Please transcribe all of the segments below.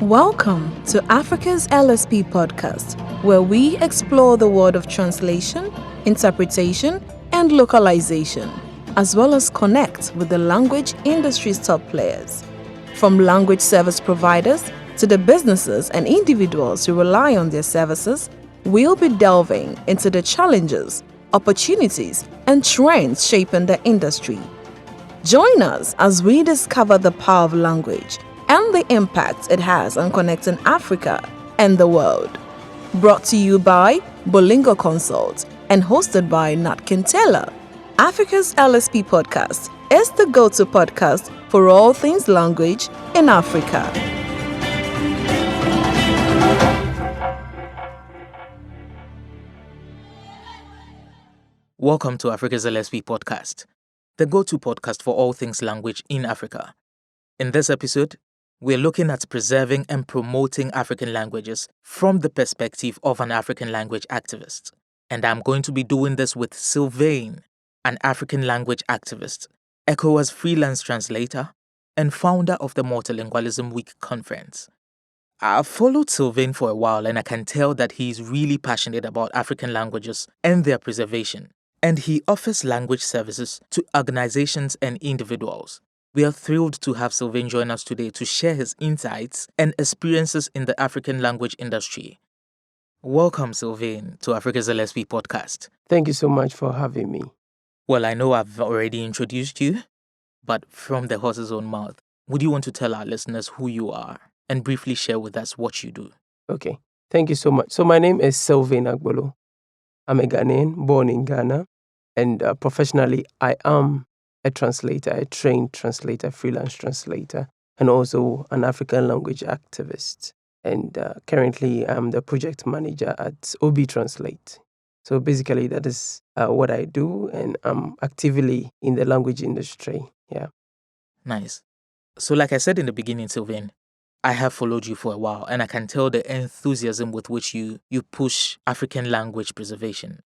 Welcome to Africa's LSP podcast, where we explore the world of translation, interpretation, and localization, as well as connect with the language industry's top players. From language service providers to the businesses and individuals who rely on their services, we'll be delving into the challenges, opportunities, and trends shaping the industry. Join us as we discover the power of language and the impact it has on connecting Africa and the world. Brought to you by Multilingual Consult and hosted by Natkin Taylor. Africa's LSP podcast is the go-to podcast for all things language in Africa. Welcome to Africa's LSP podcast, the go-to podcast for all things language in Africa. In this episode, we're looking at preserving and promoting African languages from the perspective of an African language activist. And I'm going to be doing this with Sylvain, an African language activist, ECOWAS freelance translator, and founder of the Multilingualism Week conference. I've followed Sylvain for a while, and I can tell that he's really passionate about African languages and their preservation. And he offers language services to organizations and individuals. We are thrilled to have Sylvain join us today to share his insights and experiences in the African language industry. Welcome, Sylvain, to Africa's LSP podcast. Thank you so much for having me. Well, I know I've already introduced you, but from the horse's own mouth, would you want to tell our listeners who you are and briefly share with us what you do? Okay, thank you so much. So my name is Sylvain Agbolo. I'm a Ghanaian, born in Ghana, and professionally, I am a translator, a trained translator, freelance translator, and also an African language activist. And currently, I'm the project manager at OB Translate. So basically, that is what I do, and I'm actively in the language industry. Yeah. Nice. So like I said in the beginning, Sylvain, I have followed you for a while, and I can tell the enthusiasm with which you push African language preservation.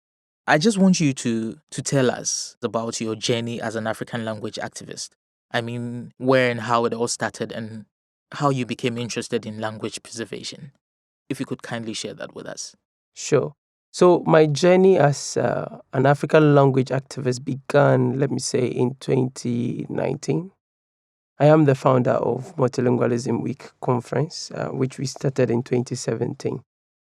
I just want you to tell us about your journey as an African language activist. I mean, where and how it all started and how you became interested in language preservation. If you could kindly share that with us. Sure. So my journey as an African language activist began, let me say, in 2019. I am the founder of Multilingualism Week conference, which we started in 2017.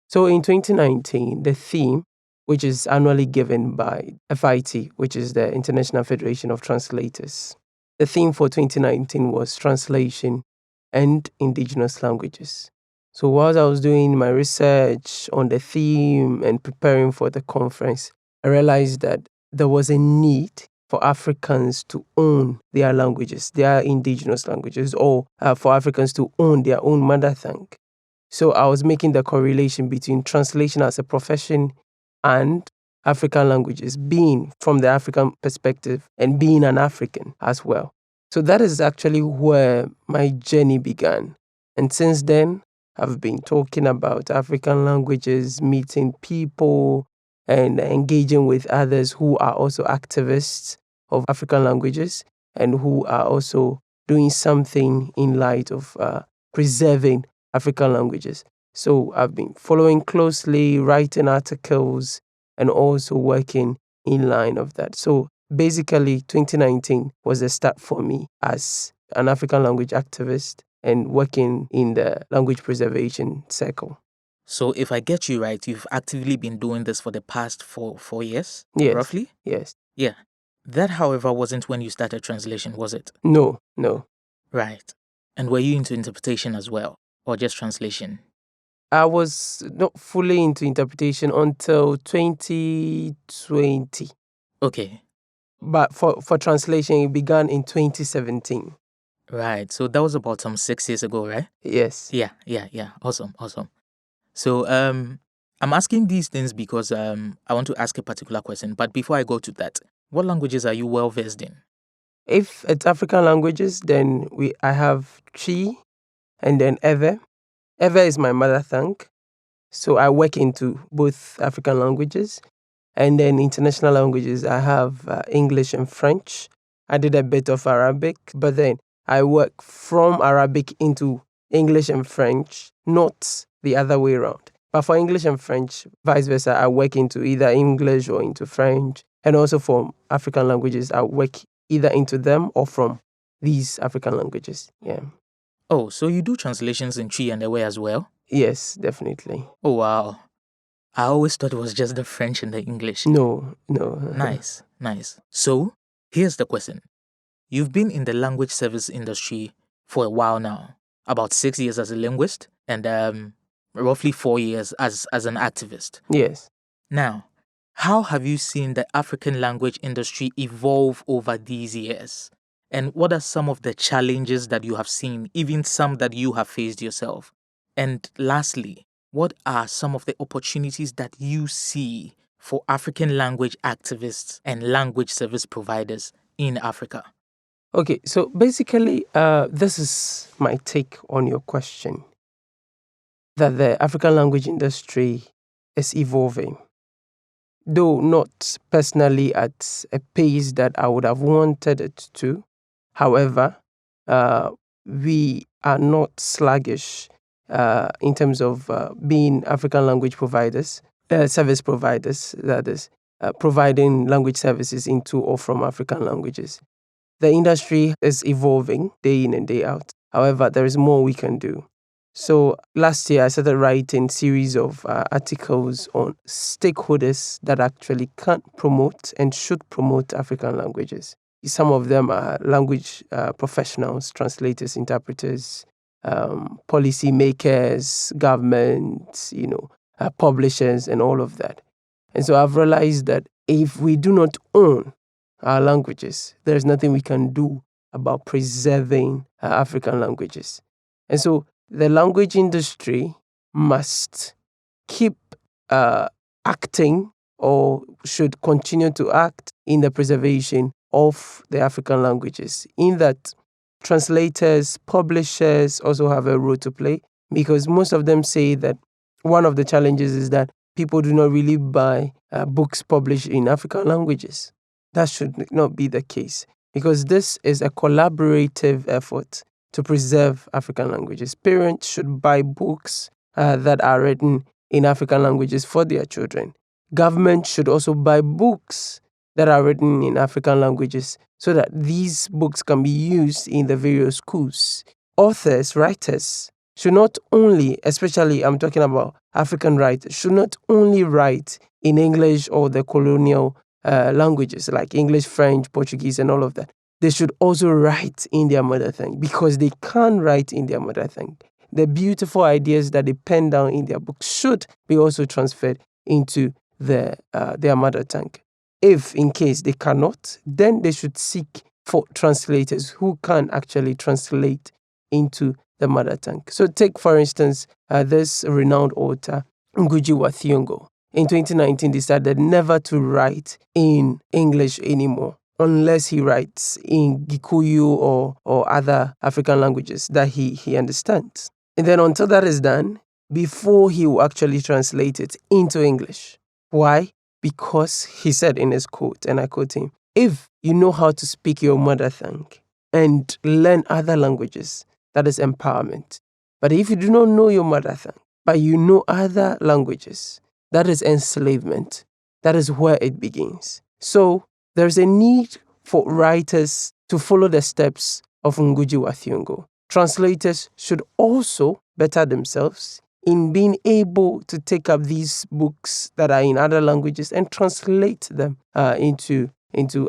So in 2019, the theme, which is annually given by FIT, which is the International Federation of Translators. The theme for 2019 was translation and indigenous languages. So while I was doing my research on the theme and preparing for the conference, I realized that there was a need for Africans to own their languages, their indigenous languages, or for Africans to own their own mother tongue. So I was making the correlation between translation as a profession and African languages, being from the African perspective and being an African as well. So that is actually where my journey began. And since then, I've been talking about African languages, meeting people, and engaging with others who are also activists of African languages and who are also doing something in light of preserving African languages. So I've been following closely, writing articles, and also working in line of that. So basically, 2019 was the start for me as an African language activist and working in the language preservation circle. So if I get you right, you've actively been doing this for the past four years, Yes. roughly? Yes. Yeah. That, however, wasn't when you started translation, was it? No. Right. And were you into interpretation as well, or just translation? I was not fully into interpretation until 2020. Okay. But for translation, it began in 2017. Right. So that was about 6 years ago, right? Yes. Yeah. Awesome. So I'm asking these things because I want to ask a particular question. But before I go to that, what languages are you well versed in? If it's African languages, then I have Chi and then Ewe. Ewe is my mother tongue. So I work into both African languages. And then international languages, I have English and French. I did a bit of Arabic, but then I work from Arabic into English and French, not the other way around. But for English and French, vice versa, I work into either English or into French. And also for African languages, I work either into them or from these African languages. Yeah. Oh, so you do translations in Chi and Ewe as well? Yes, definitely. Oh, wow. I always thought it was just the French and the English. No. Nice. So, here's the question. You've been in the language service industry for a while now, about 6 years as a linguist and roughly 4 years as an activist. Yes. Now, how have you seen the African language industry evolve over these years? And what are some of the challenges that you have seen, even some that you have faced yourself? And lastly, what are some of the opportunities that you see for African language activists and language service providers in Africa? Okay, so basically, this is my take on your question, that the African language industry is evolving, though not personally at a pace that I would have wanted it to. However, we are not sluggish in terms of being African language providers, service providers, that is, providing language services into or from African languages. The industry is evolving day in and day out. However, there is more we can do. So last year, I started writing series of articles on stakeholders that actually can promote and should promote African languages. Some of them are language professionals, translators, interpreters, policy makers, governments, publishers, and all of that. And so I've realized that if we do not own our languages, there's nothing we can do about preserving African languages. And so the language industry must keep acting, or should continue to act, in the preservation of the African languages, in that translators, publishers also have a role to play, because most of them say that one of the challenges is that people do not really buy books published in African languages. That should not be the case, because this is a collaborative effort to preserve African languages. Parents should buy books that are written in African languages for their children. Government should also buy books that are written in African languages so that these books can be used in the various schools. Authors, writers, should not only, especially I'm talking about African writers, should not only write in English or the colonial languages like English, French, Portuguese, and all of that. They should also write in their mother tongue, because they can write in their mother tongue. The beautiful ideas that they pen down in their books should be also transferred into their mother tongue. If in case they cannot, then they should seek for translators who can actually translate into the mother tongue. So take, for instance, this renowned author, Ngugi wa Thiong'o. In 2019, decided never to write in English anymore, unless he writes in Gikuyu or other African languages that he understands. And then until that is done, before he will actually translate it into English. Why? Because he said in his quote, and I quote him, "If you know how to speak your mother tongue and learn other languages, that is empowerment. But if you do not know your mother tongue, but you know other languages, that is enslavement. That is where it begins." So there's a need for writers to follow the steps of Ngugi wa Thiong'o. Translators should also better themselves in being able to take up these books that are in other languages and translate them into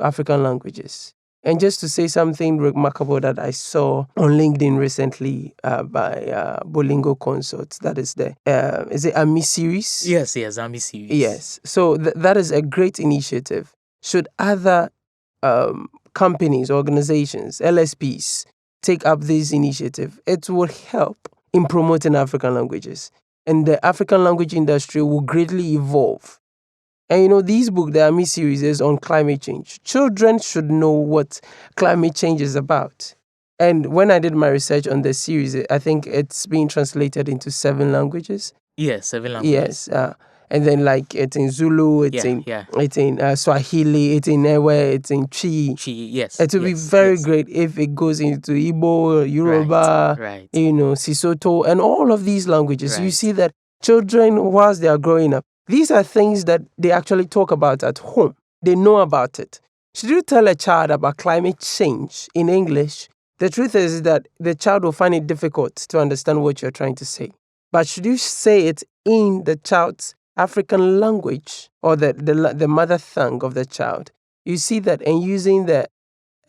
African languages. And just to say something remarkable that I saw on LinkedIn recently by Bolingo Consorts, that is is it AMI series? Yes, AMI series. Yes. So that is a great initiative. Should other companies, organizations, LSPs take up this initiative, it will help in promoting African languages. And the African language industry will greatly evolve. And these books, the AMI series, is on climate change. Children should know what climate change is about. And when I did my research on the series, I think it's being translated into 7 languages. Yes, 7 languages. Yes. And then like it's in Zulu, it's in Swahili, it's in Ewe, it's in Chi. Yes. It would be very great if it goes into Igbo, Yoruba, right. Sesotho, and all of these languages. You see that children, whilst they are growing up, these are things that they actually talk about at home. They know about it. Should you tell a child about climate change in English, the truth is that the child will find it difficult to understand what you're trying to say. But should you say it in the child's African language or the mother tongue of the child, you see that in using the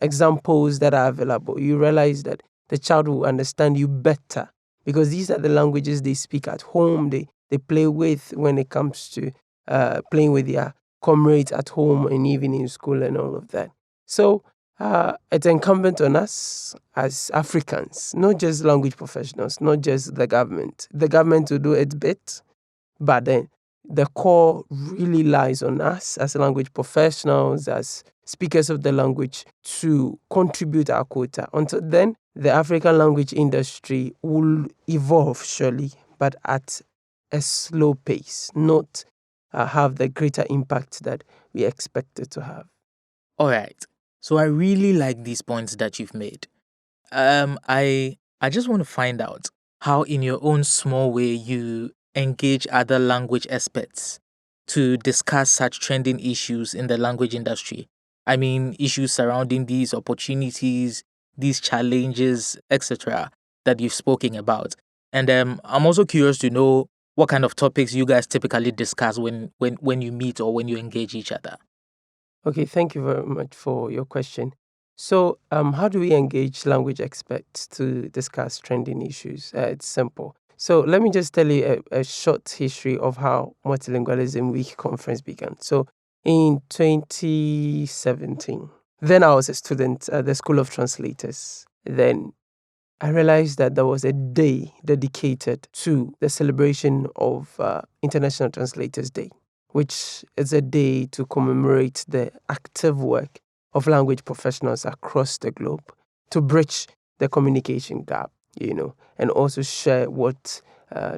examples that are available, you realize that the child will understand you better because these are the languages they speak at home, they play with when it comes to playing with their comrades at home and even in school and all of that. So it's incumbent on us as Africans, not just language professionals, not just the government. The government will do its bit, but then the core really lies on us as language professionals, as speakers of the language, to contribute our quota. Until then, the African language industry will evolve surely, but at a slow pace, not have the greater impact that we expect it to have. All right. So I really like these points that you've made. I just want to find out how, in your own small way, you engage other language experts to discuss such trending issues in the language industry. I mean, issues surrounding these opportunities, these challenges, etc., that you've spoken about. And I'm also curious to know what kind of topics you guys typically discuss when you meet or when you engage each other. Okay, thank you very much for your question. So, how do we engage language experts to discuss trending issues? It's simple. So, let me just tell you a short history of how Multilingualism Week conference began. So, in 2017, then I was a student at the School of Translators. Then I realized that there was a day dedicated to the celebration of International Translators Day, which is a day to commemorate the active work of language professionals across the globe to bridge the communication gap, and also share what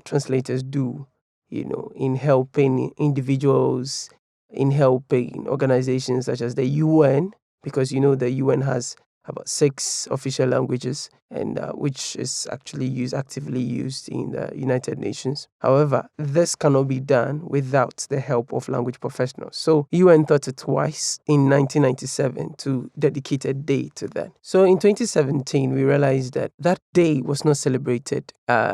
translators do, in helping individuals, in helping organizations such as the UN, because the UN has about 6 official languages, and which is actually actively used in the United Nations. However, this cannot be done without the help of language professionals. So UN thought it twice in 1997 to dedicate a day to that. So in 2017, we realized that that day was not celebrated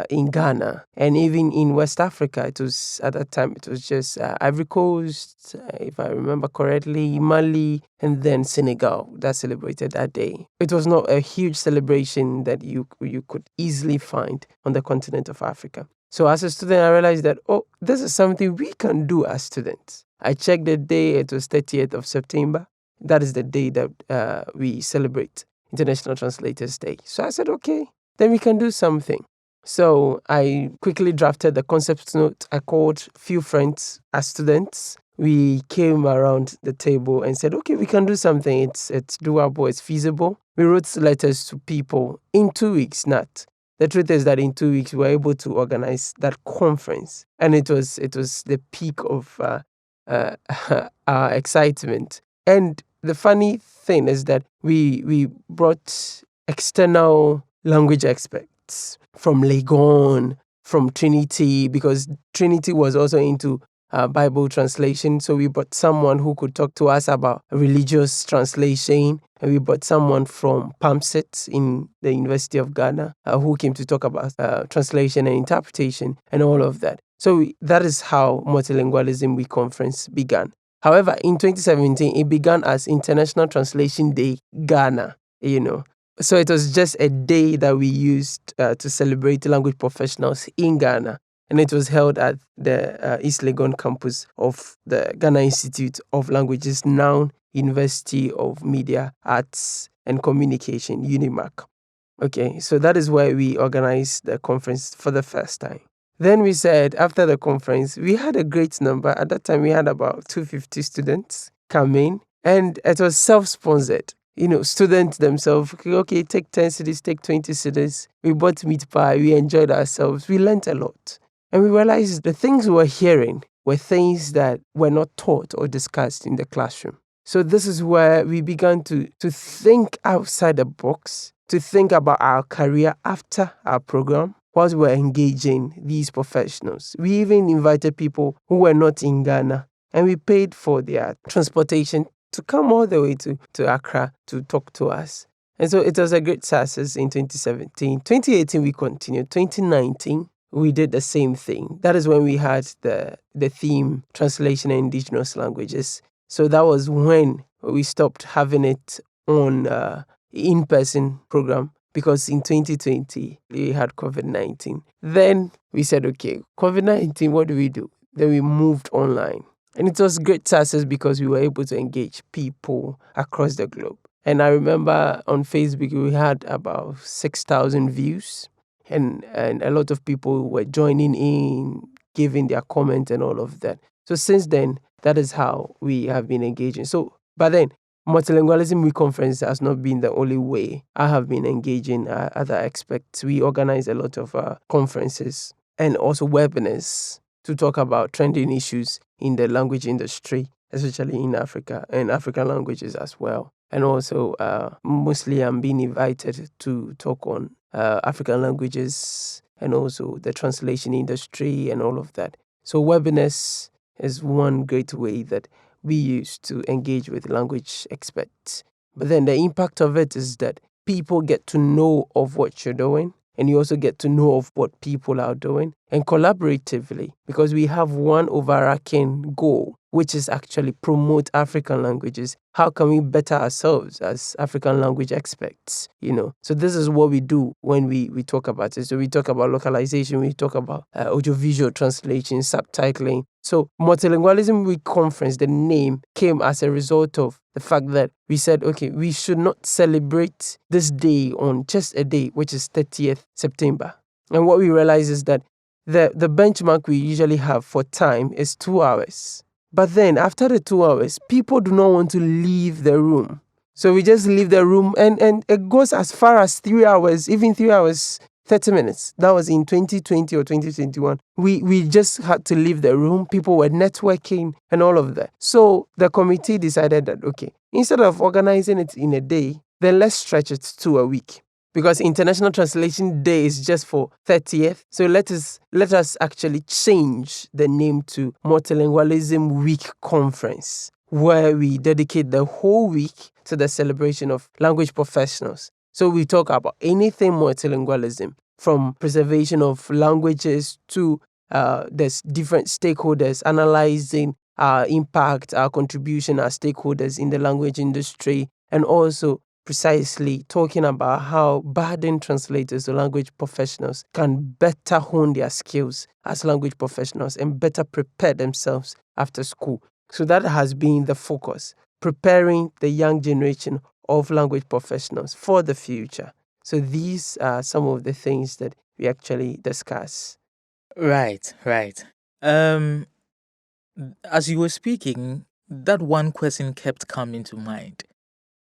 in Ghana, and even in West Africa. It was, at that time, it was just Ivory Coast, if I remember correctly, Mali, and then Senegal that celebrated that day. It was not a huge celebration that you could easily find on the continent of Africa. So as a student, I realized that, this is something we can do as students. I checked the day, it was 30th of September. That is the day that we celebrate International Translators Day. So I said, okay, then we can do something. So I quickly drafted the concept note. I called a few friends as students. We came around the table and said, okay, we can do something. It's doable, it's feasible. We wrote letters to people in 2 weeks, Nat. The truth is that in 2 weeks, we were able to organize that conference. And it was the peak of our excitement. And the funny thing is that we brought external language experts from Legon, from Trinity, because Trinity was also into Bible translation. So we brought someone who could talk to us about religious translation. And we brought someone from PAMSET in the University of Ghana who came to talk about translation and interpretation and all of that. So that is how Multilingualism Week conference began. However, in 2017, it began as International Translation Day Ghana, So it was just a day that we used to celebrate language professionals in Ghana. And it was held at the East Legon campus of the Ghana Institute of Languages, now University of Media, Arts and Communication, UNIMAC. Okay, so that is where we organized the conference for the first time. Then we said, after the conference, we had a great number. At that time, we had about 250 students come in, and it was self-sponsored. Students themselves, okay, take 10 cedis, take 20 cedis. We bought meat pie, we enjoyed ourselves, we learned a lot. And we realized the things we were hearing were things that were not taught or discussed in the classroom. So this is where we began to think outside the box, to think about our career after our program, whilst we were engaging these professionals. We even invited people who were not in Ghana, and we paid for their transportation to come all the way to Accra to talk to us. And so it was a great success in 2017. 2018, we continued. 2019, we did the same thing. That is when we had the theme, Translation in Indigenous Languages. So that was when we stopped having it on in-person program, because in 2020, we had COVID-19. Then we said, okay, COVID-19, what do we do? Then we moved online. And it was great success because we were able to engage people across the globe. And I remember on Facebook, we had about 6,000 views. And a lot of people were joining in, giving their comment and all of that. So since then, that is how we have been engaging. So, but then, Multilingualism Week Conference has not been the only way I have been engaging other experts. We organize a lot of conferences and also webinars to talk about trending issues in the language industry, especially in Africa and African languages as well. And also, mostly I'm being invited to talk on African languages and also the translation industry and all of that. So webinars is one great way that we use to engage with language experts. But then the impact of it is that people get to know of what you're doing, and you also get to know of what people are doing, and collaboratively, because we have one overarching goal, which is actually promote African languages. How can we better ourselves as African language experts? So this is what we do when we talk about it. So we talk about localization, we talk about audiovisual translation, subtitling. So Multilingualism Week Conference, the name came as a result of the fact that we said, okay, we should not celebrate this day on just a day, which is 30th September. And what we realize is that the benchmark we usually have for time is 2 hours. But then after the 2 hours, people do not want to leave the room. So we just leave the room, and it goes as far as 3 hours, even 3 hours, 30 minutes. That was in 2020 or 2021. We just had to leave the room. People were networking and all of that. So the committee decided that, okay, instead of organizing it in a day, then let's stretch it to a week. Because International Translation Day is just for 30th. So let us actually change the name to Multilingualism Week Conference, where we dedicate the whole week to the celebration of language professionals. So we talk about anything multilingualism, from preservation of languages to there's different stakeholders analyzing our impact, our contribution, our stakeholders in the language industry, and also precisely talking about how budding translators or language professionals can better hone their skills as language professionals and better prepare themselves after school. So that has been the focus, preparing the young generation of language professionals for the future. So these are some of the things that we actually discuss. Right. As you were speaking, that one question kept coming to mind.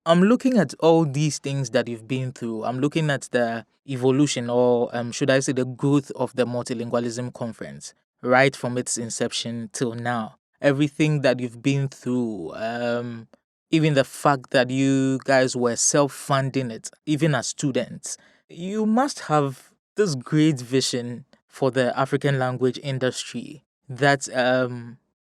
I'm looking at all these things that you've been through. I'm looking at the evolution, or should I say the growth of the Multilingualism Conference, right from its inception till now. Everything that you've been through, even the fact that you guys were self-funding it, even as students. You must have this great vision for the African language industry that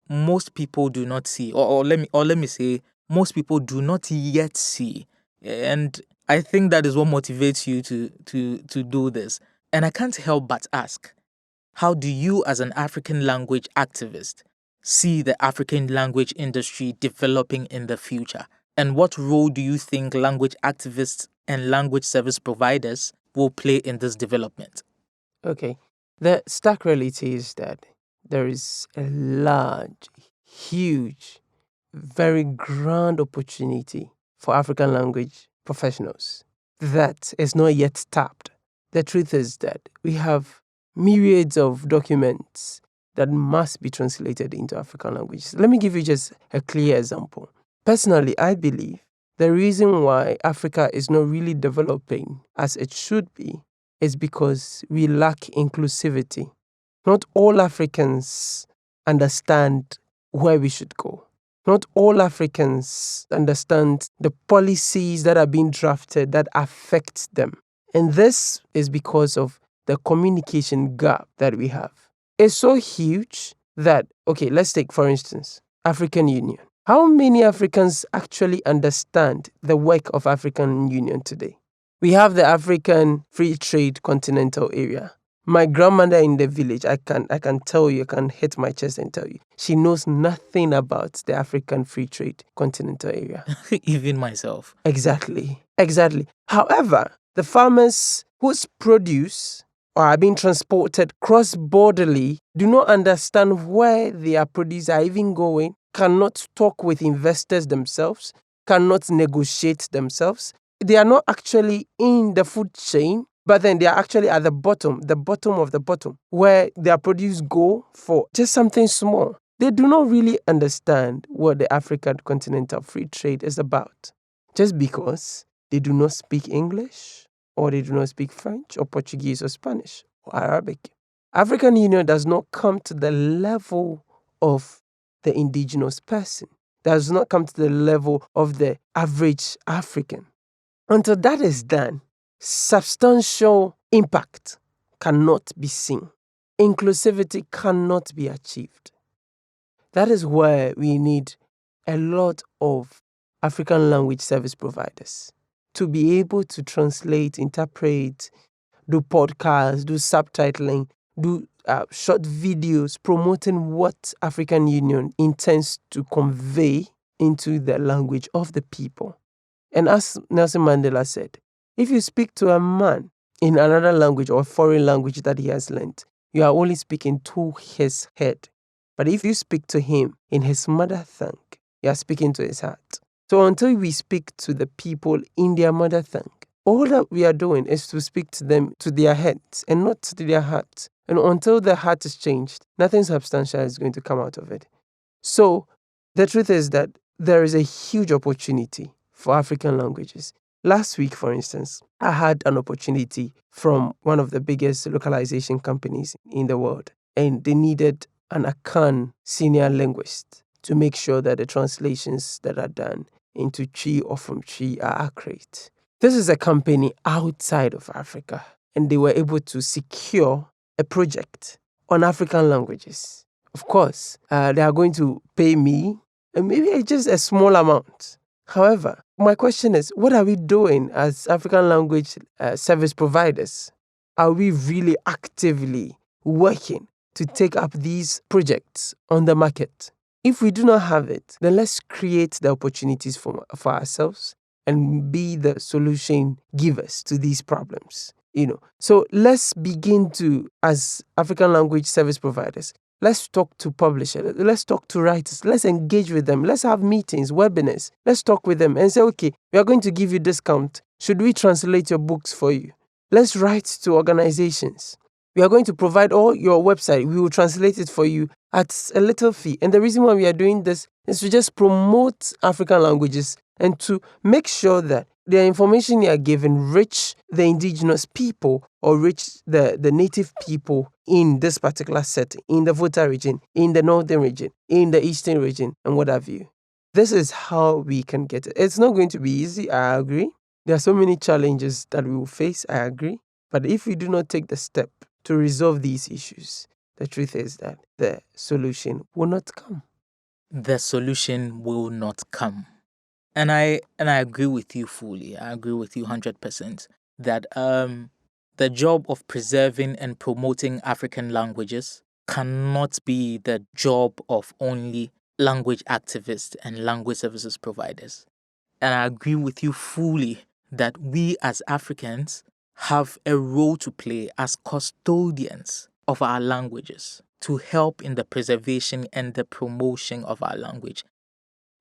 most people do not see, or let me say, most people do not yet see. And I think that is what motivates you to do this. And I can't help but ask, how do you, as an African language activist, see the African language industry developing in the future? And what role do you think language activists and language service providers will play in this development? Okay. The stark reality is that there is a large, huge, very grand opportunity for African language professionals that is not yet tapped. The truth is that we have myriads of documents that must be translated into African languages. Let me give you just a clear example. Personally, I believe the reason why Africa is not really developing as it should be is because we lack inclusivity. Not all Africans understand where we should go. Not all Africans understand the policies that are being drafted that affect them. And this is because of the communication gap that we have. It's so huge that, okay, let's take, for instance, African Union. How many Africans actually understand the work of African Union today? We have the African Free Trade Continental Area. My grandmother in the village, I can tell you, I can hit my chest and tell you, she knows nothing about the African Free Trade Continental Area. Even myself. Exactly. However, the farmers whose produce are being transported cross-borderly do not understand where their produce are even going, cannot talk with investors themselves, cannot negotiate themselves. They are not actually in the food chain, but then they are actually at the bottom of the bottom, where their produce go for just something small. They do not really understand what the African Continental Free Trade is about. Just because they do not speak English, or they do not speak French, or Portuguese, or Spanish, or Arabic. African Union does not come to the level of the indigenous person, does not come to the level of the average African. Until that is done, substantial impact cannot be seen. Inclusivity cannot be achieved. That is where we need a lot of African language service providers to be able to translate, interpret, do podcasts, do subtitling, do short videos promoting what African Union intends to convey into the language of the people. And as Nelson Mandela said, if you speak to a man in another language or foreign language that he has learned, you are only speaking to his head. But if you speak to him in his mother tongue, you are speaking to his heart. So until we speak to the people in their mother tongue, all that we are doing is to speak to them, to their heads, and not to their heart. And until the heart is changed, nothing substantial is going to come out of it. So the truth is that there is a huge opportunity for African languages. Last week, for instance, I had an opportunity from one of the biggest localization companies in the world, and they needed an Akan senior linguist to make sure that the translations that are done into Twi or from Twi are accurate. This is a company outside of Africa, and they were able to secure a project on African languages. Of course, they are going to pay me maybe just a small amount. However, my question is, what are we doing as African language service providers? Are we really actively working to take up these projects on the market? If we do not have it, then let's create the opportunities for ourselves and be the solution givers to these problems. So let's begin to, as African language service providers, let's talk to publishers, let's talk to writers, let's engage with them, let's have meetings, webinars, let's talk with them and say, okay, we are going to give you discount. Should we translate your books for you? Let's write to organizations. We are going to provide all your website. We will translate it for you at a little fee. And the reason why we are doing this is to just promote African languages and to make sure that the information you are giving reach the indigenous people or reach the native people in this particular setting, in the Volta region, in the northern region, in the eastern region, and what have you. This is how we can get it. It's not going to be easy, I agree. There are so many challenges that we will face, I agree. But if we do not take the step to resolve these issues, the truth is that the solution will not come. The solution will not come. And I agree with you fully. I agree with you 100% that the job of preserving and promoting African languages cannot be the job of only language activists and language services providers. And I agree with you fully that we as Africans have a role to play as custodians of our languages to help in the preservation and the promotion of our language.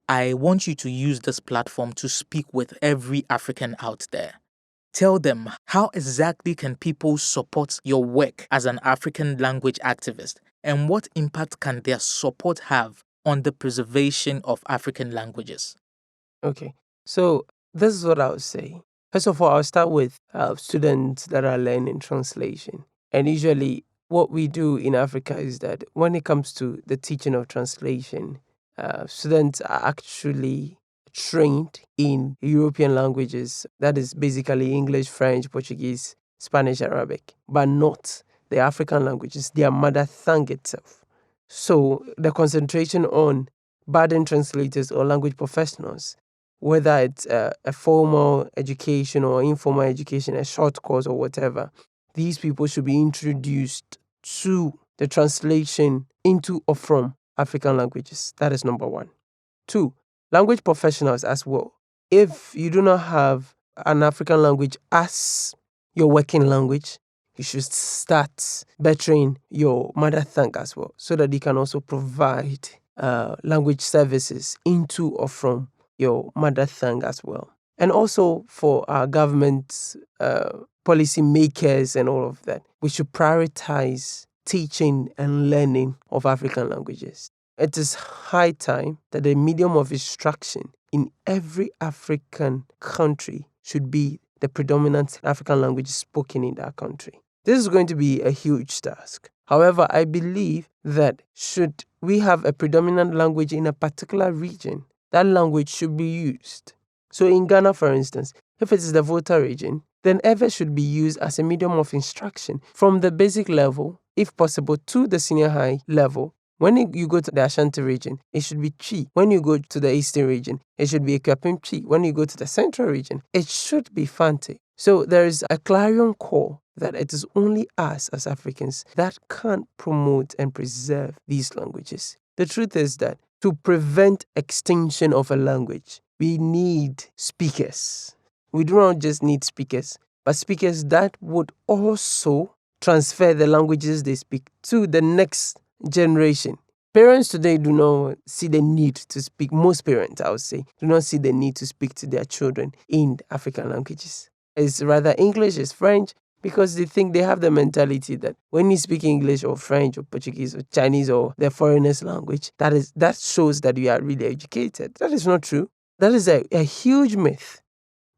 I want you to use this platform to speak with every African out there. Tell them, how exactly can people support your work as an African language activist, and what impact can their support have on the preservation of African languages? Okay, so this is what I would say. First of all, I'll start with students that are learning translation. And usually what we do in Africa is that when it comes to the teaching of translation, students are actually trained in European languages. That is basically English, French, Portuguese, Spanish, Arabic, but not the African languages, their mother tongue itself. So the concentration on burden translators or language professionals, whether it's a formal education or informal education, a short course or whatever, these people should be introduced to the translation into or from African languages. That is number one. 2, language professionals as well. If you do not have an African language as your working language, you should start bettering your mother tongue as well, so that you can also provide language services into or from your mother tongue as well. And also for our government policy makers and all of that, we should prioritize teaching and learning of African languages. It is high time that the medium of instruction in every African country should be the predominant African language spoken in that country. This is going to be a huge task. However, I believe that should we have a predominant language in a particular region, that language should be used. So in Ghana, for instance, if it is the Volta region, then Ewe should be used as a medium of instruction from the basic level, if possible, to the senior high level. When you go to the Ashanti region, it should be Chi. When you go to the Eastern region, it should be Ekuapem Chi. When you go to the Central region, it should be Fante. So there is a clarion call that it is only us as Africans that can promote and preserve these languages. The truth is that to prevent extinction of a language, we need speakers. We do not just need speakers, but speakers that would also transfer the languages they speak to the next generation. Parents today do not see the need to speak, most parents, I would say, do not see the need to speak to their children in African languages. It's rather English, it's French, because they think they have the mentality that when you speak English or French or Portuguese or Chinese or the foreigner's language, that shows that you are really educated. That is not true. That is a huge myth.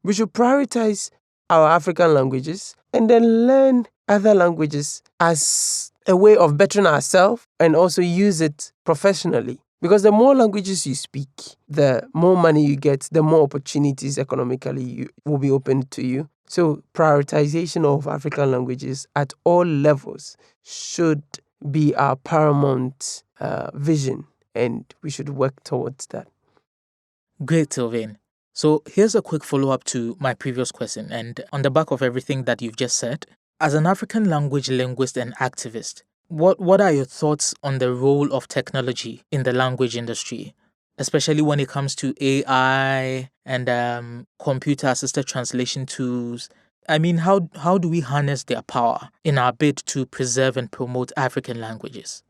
We should prioritize our African languages and then learn other languages as a way of bettering ourselves and also use it professionally. Because the more languages you speak, the more money you get, the more opportunities economically will be open to you. So prioritization of African languages at all levels should be our paramount vision, and we should work towards that. Great, Sylvain. So here's a quick follow-up to my previous question, and on the back of everything that you've just said, as an African language linguist and activist, what are your thoughts on the role of technology in the language industry, especially when it comes to AI and computer-assisted translation tools? I mean, how do we harness their power in our bid to preserve and promote African languages?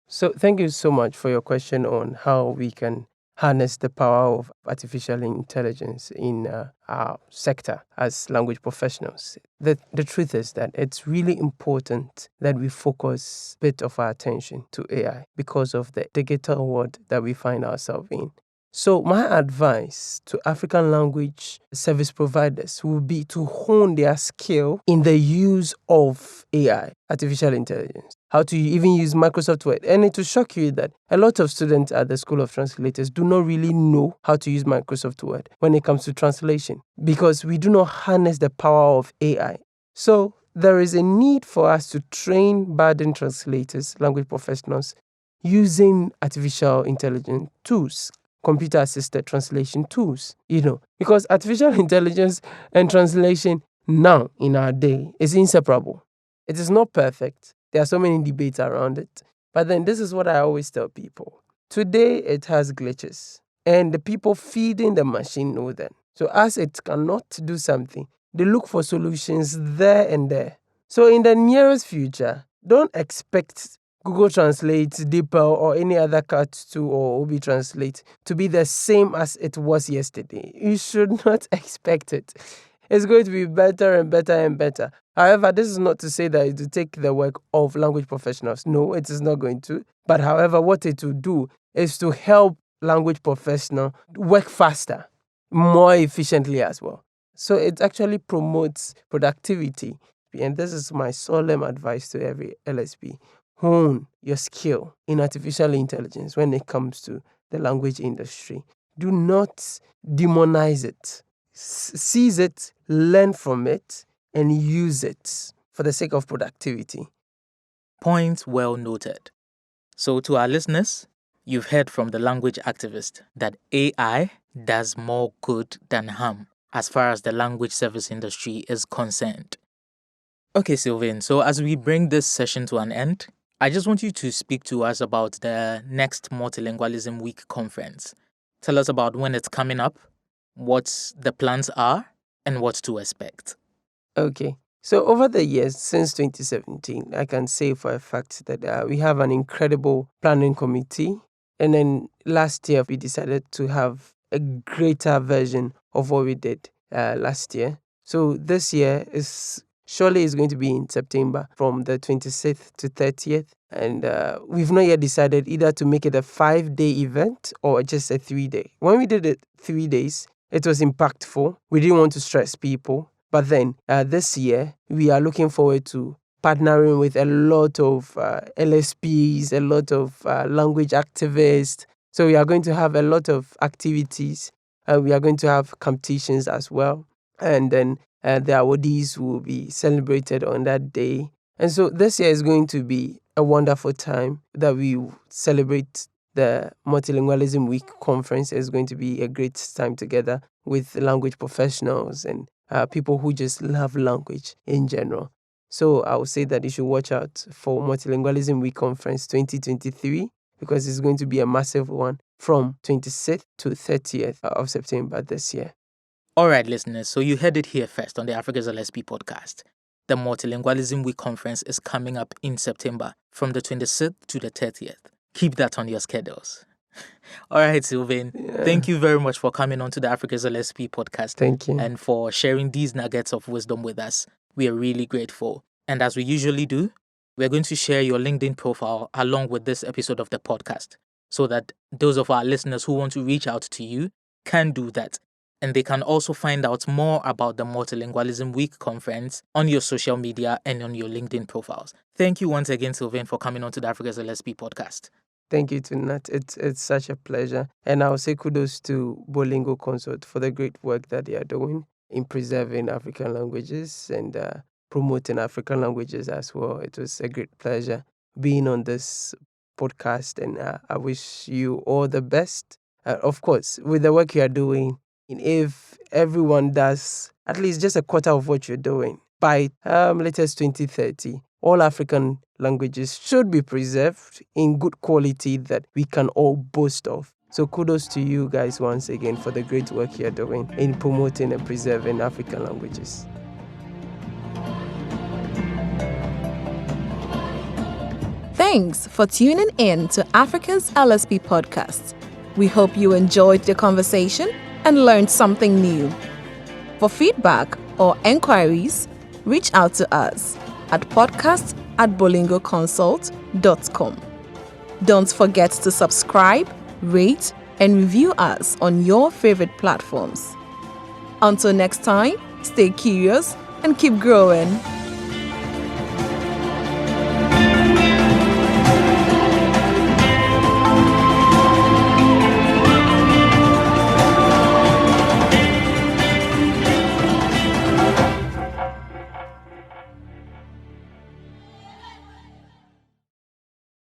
So thank you so much for your question on how we can harness the power of artificial intelligence in our sector as language professionals. The truth is that it's really important that we focus a bit of our attention to AI because of the digital world that we find ourselves in. So my advice to African language service providers will be to hone their skill in the use of AI, artificial intelligence, how to even use Microsoft Word. And it will shock you that a lot of students at the School of Translators do not really know how to use Microsoft Word when it comes to translation because we do not harness the power of AI. So there is a need for us to train burden translators, language professionals, using artificial intelligence tools, computer-assisted translation tools, because artificial intelligence and translation now in our day is inseparable. It is not perfect. There are so many debates around it. But then this is what I always tell people. Today, it has glitches, and the people feeding the machine know them. So as it cannot do something, they look for solutions there and there. So in the nearest future, don't expect Google Translate, DeepL, or any other CAT tool or OB Translate to be the same as it was yesterday. You should not expect it. It's going to be better and better and better. However, this is not to say that it will take the work of language professionals. No, it is not going to. But however, what it will do is to help language professionals work faster, more efficiently as well. So it actually promotes productivity LSP, and this is my solemn advice to every LSP, hone your skill in artificial intelligence when it comes to the language industry. Do not demonize it. Seize it, learn from it, and use it for the sake of productivity. Point well noted. So, to our listeners, you've heard from the language activist that AI does more good than harm as far as the language service industry is concerned. Okay, Sylvain, so as we bring this session to an end, I just want you to speak to us about the next Multilingualism Week conference. Tell us about when it's coming up, what the plans are, and what to expect. Okay. So over the years, since 2017, I can say for a fact that we have an incredible planning committee. And then last year, we decided to have a greater version of what we did last year. So this year is going to be in September from the 26th to 30th. And we've not yet decided either to make it a 5-day event or just a 3-day. When we did it 3 days, it was impactful. We didn't want to stress people. But then this year, we are looking forward to partnering with a lot of LSPs, a lot of language activists. So we are going to have a lot of activities. We are going to have competitions as well. And then the awardees will be celebrated on that day. And so this year is going to be a wonderful time that we celebrate the Multilingualism Week conference. Is going to be a great time together with language professionals and people who just love language in general. So I would say that you should watch out for Multilingualism Week Conference 2023 because it's going to be a massive one from 26th to 30th of September this year. All right, listeners, so you heard it here first on the Africa's LSP podcast. The Multilingualism Week Conference is coming up in September from the 26th to the 30th. Keep that on your schedules. All right, Sylvain, thank you very much for coming on to the Africa's LSP podcast. Thank you. And for sharing these nuggets of wisdom with us. We are really grateful. And as we usually do, we're going to share your LinkedIn profile along with this episode of the podcast so that those of our listeners who want to reach out to you can do that. And they can also find out more about the Multilingualism Week conference on your social media and on your LinkedIn profiles. Thank you once again, Sylvain, for coming on to the Africa's LSP podcast. Thank you, Tunat. It's such a pleasure. And I'll say kudos to Bolingo Consort for the great work that they are doing in preserving African languages and promoting African languages as well. It was a great pleasure being on this podcast, and I wish you all the best. Of course, with the work you are doing, if everyone does at least just a quarter of what you're doing by latest 2030, all African languages should be preserved in good quality that we can all boast of. So kudos to you guys once again for the great work you're doing in promoting and preserving African languages. Thanks for tuning in to Africa's LSP podcast. We hope you enjoyed the conversation and learned something new. For feedback or enquiries, reach out to us at podcast@bolingoconsult.com. Don't forget to subscribe, rate, and review us on your favorite platforms. Until next time, stay curious and keep growing.